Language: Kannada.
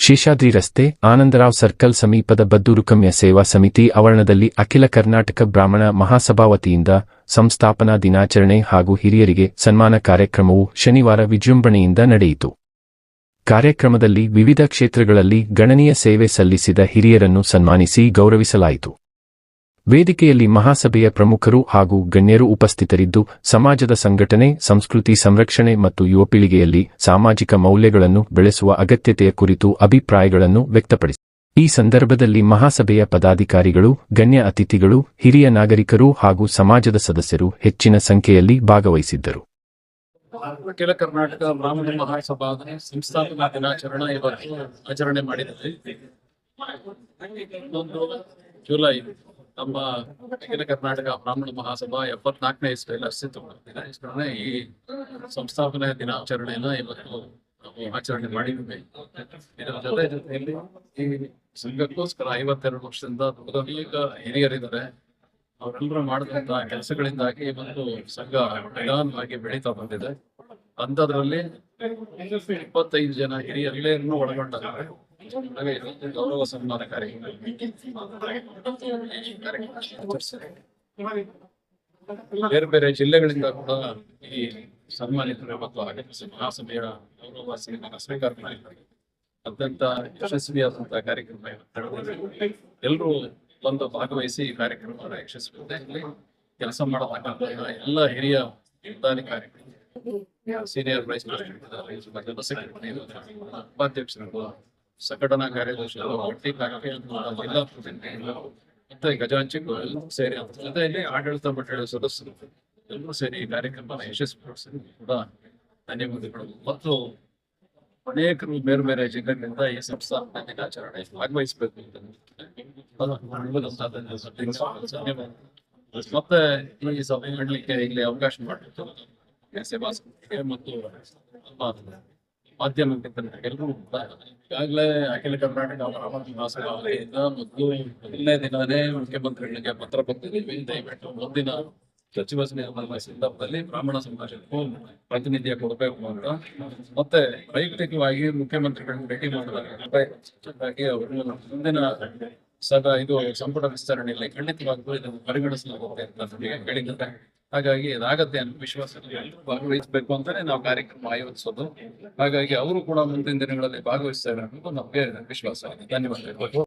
ಶೇಷಾದ್ರಿ ರಸ್ತೆ, ಆನಂದರಾವ್ ಸರ್ಕಲ್ ಸಮೀಪದ ಬದ್ದೂರು ಕಮ್ಯ ಸೇವಾ ಸಮಿತಿ ಆವರಣದಲ್ಲಿ ಅಖಿಲ ಕರ್ನಾಟಕ ಬ್ರಾಹ್ಮಣ ಮಹಾಸಭಾ ವತಿಯಿಂದ ಸಂಸ್ಥಾಪನಾ ದಿನಾಚರಣೆ ಹಾಗೂ ಹಿರಿಯರಿಗೆ ಸನ್ಮಾನ ಕಾರ್ಯಕ್ರಮವು ಶನಿವಾರ ವಿಜೃಂಭಣೆಯಿಂದ ನಡೆಯಿತು. ಕಾರ್ಯಕ್ರಮದಲ್ಲಿ ವಿವಿಧ ಕ್ಷೇತ್ರಗಳಲ್ಲಿ ಗಣನೀಯ ಸೇವೆ ಸಲ್ಲಿಸಿದ ಹಿರಿಯರನ್ನು ಸನ್ಮಾನಿಸಿ ಗೌರವಿಸಲಾಯಿತು. ವೇದಿಕೆಯಲ್ಲಿ ಮಹಾಸಭೆಯ ಪ್ರಮುಖರು ಹಾಗೂ ಗಣ್ಯರು ಉಪಸ್ಥಿತರಿದ್ದು, ಸಮಾಜದ ಸಂಘಟನೆ, ಸಂಸ್ಕೃತಿ ಸಂರಕ್ಷಣೆ ಮತ್ತು ಯುವ ಪೀಳಿಗೆಯಲ್ಲಿ ಸಾಮಾಜಿಕ ಮೌಲ್ಯಗಳನ್ನು ಬೆಳೆಸುವ ಅಗತ್ಯತೆಯ ಕುರಿತು ಅಭಿಪ್ರಾಯಗಳನ್ನು ವ್ಯಕ್ತಪಡಿಸಿದರು. ಈ ಸಂದರ್ಭದಲ್ಲಿ ಮಹಾಸಭೆಯ ಪದಾಧಿಕಾರಿಗಳು, ಗಣ್ಯ ಅತಿಥಿಗಳು, ಹಿರಿಯ ನಾಗರಿಕರು ಹಾಗೂ ಸಮಾಜದ ಸದಸ್ಯರು ಹೆಚ್ಚಿನ ಸಂಖ್ಯೆಯಲ್ಲಿ ಭಾಗವಹಿಸಿದ್ದರು. ಅಖಿಲ ಕರ್ನಾಟಕ ಬ್ರಾಹ್ಮಣ ಮಹಾಸಭಾ ಸಂಸ್ಥಾಪನಾ ದಿನಾಚರಣೆ ಇವತ್ತು ಆಚರಣೆ ಮಾಡಿದ್ದೇವೆ. ಜುಲೈ ನಮ್ಮ ಅಖಿಲ ಕರ್ನಾಟಕ ಬ್ರಾಹ್ಮಣ ಮಹಾಸಭಾ 74ನೇ ಇಸ್ವಿಯಲ್ಲಿ ಅಸ್ತಿತ್ವಗೊಂಡಿದೆ. ಈ ಸಂಸ್ಥಾಪನೆ ದಿನಾಚರಣೆಯನ್ನ ಇವತ್ತು ನಾವು ಆಚರಣೆ ಮಾಡಿದ್ದೇವೆ. ಇದರ ಜೊತೆಯಲ್ಲಿ ಈ ಸಂಘಕ್ಕೋಸ್ಕರ 52 ವರ್ಷದಿಂದ ಅನೇಕ ಹಿರಿಯರಿದ್ದಾರೆ. ಅವರೆಲ್ಲರೂ ಮಾಡಿದಂತಹ ಕೆಲಸಗಳಿಂದಾಗಿ ಇವತ್ತು ಸಂಘ ನಿಧಾನವಾಗಿ ಬೆಳೀತಾ ಬಂದಿದೆ. ಅಂಥದ್ರಲ್ಲಿ 25 ಜನ ಹಿರಿಯರೆಲ್ಲರನ್ನೂ ಒಳಗೊಂಡಿದ್ದಾರೆ. ಗೌರವ ಸನ್ಮಾನ ಕಾರ್ಯಕ್ರಮ ಬೇರೆ ಬೇರೆ ಜಿಲ್ಲೆಗಳಿಂದ ಕೂಡ ಈ ಸನ್ಮಾನಿತರು ಮತ್ತು ಮಹಾಸಭೆಯ ಗೌರವ ಸನ್ಮಾನ ಸ್ವೀಕಾರ ಮಾಡಿದ್ದಾರೆ. ಅತ್ಯಂತ ಯಶಸ್ವಿಯಾದಂತಹ ಕಾರ್ಯಕ್ರಮ ಎಲ್ಲರೂ ಬಂದು ಭಾಗವಹಿಸಿ ಈ ಕಾರ್ಯಕ್ರಮದ ಯಶಸ್ವಿಯಲ್ಲಿ ಕೆಲಸ ಮಾಡತಕ್ಕಂಥ ಎಲ್ಲ ಹಿರಿಯ ಪದಾಧಿಕಾರಿಗಳು, ಸೀನಿಯರ್ ವೈಸ್ ಪ್ರೆಸಿಡೆಂಟ್, ಸೆಕ್ರೆಟರಿ, ಉಪಾಧ್ಯಕ್ಷರು, ಸಂಘಟನಾ ಕಾರ್ಯದರ್ಶಿಗಳು, ಜಿಲ್ಲಾ ಪ್ರತಿನಿಧಿಗಳು ಮತ್ತೆ ಖಜಾಂಚಿಗಳು ಎಲ್ಲರೂ ಸೇರಿ ಜೊತೆಯಲ್ಲಿ ಆಡಳಿತ ಮಂಡಳಿ ಸದಸ್ಯರು ಎಲ್ಲರೂ ಸೇರಿ ಈ ಕಾರ್ಯಕ್ರಮನ ಯಶಸ್ವಿಗೊಳಿಸಿ ಕೂಡ ಧನ್ಯವಾದಗಳು. ಮತ್ತು ಅನೇಕರು ಬೇರೆ ಬೇರೆ ಜಿಲ್ಲೆಗಳಿಂದ ಈ ಸಂಸ್ಥಾಪನಾ ದಿನಾಚರಣೆ ಭಾಗವಹಿಸಬೇಕು ಮತ್ತೆ ಈ ಸಭೆ ಮಾಡಲಿಕ್ಕೆ ಇಲ್ಲಿ ಅವಕಾಶ ಮಾಡಿತ್ತು ಸೇವಾ ಸಂಸ್ಥೆಗೆ ಮತ್ತು ಮಾಧ್ಯಮ ಎಲ್ಲರೂ ಈಗಾಗಲೇ ಅಖಿಲ ಕರ್ನಾಟಕ ಬ್ರಾಹ್ಮಣ ಮಹಾಸಭಾ ವತಿಯಿಂದ ಮತ್ತು ಮೊದಲನೇ ದಿನವೇ ಮುಖ್ಯಮಂತ್ರಿಗಳಿಗೆ ಪತ್ರ ಬರೆದಿದ್ದೀವಿ. ದಯವಿಟ್ಟು ಮುಂದಿನ ಸಚಿವ ಸಂದರ್ಭದಲ್ಲಿ ಬ್ರಾಹ್ಮಣ ಸಮಾಜಕ್ಕೂ ಪ್ರಾತಿನಿಧ್ಯ ಕೊಡಬೇಕು ಅಂತ, ಮತ್ತೆ ವೈಯಕ್ತಿಕವಾಗಿ ಮುಖ್ಯಮಂತ್ರಿಗಳನ್ನು ಭೇಟಿ ಮಾಡಲಾಗಿ ಅವರು ಮುಂದಿನ ಇದು ಸಂಪುಟ ವಿಸ್ತರಣೆಯಲ್ಲಿ ಖಂಡಿತವಾಗ್ಲೂ ಇದನ್ನು ಪರಿಗಣಿಸಲಾಗುತ್ತೆ ಅಂತ ನಮಗೆ ಹೇಳಿದ್ದಾರೆ. ಹಾಗಾಗಿ ಇದಾಗತ್ತೆ ಅನ್ನೋ ವಿಶ್ವಾಸದಲ್ಲಿ ಎಲ್ಲರೂ ಭಾಗವಹಿಸಬೇಕು ಅಂತಾನೆ ನಾವು ಕಾರ್ಯಕ್ರಮ ಆಯೋಜಿಸೋದು. ಹಾಗಾಗಿ ಅವರು ಕೂಡ ಮುಂದಿನ ದಿನಗಳಲ್ಲಿ ಭಾಗವಹಿಸ್ತಾರೆ ಅನ್ನೋದು ನಮಗೆ ವಿಶ್ವಾಸ ಇದೆ. ಧನ್ಯವಾದಗಳು.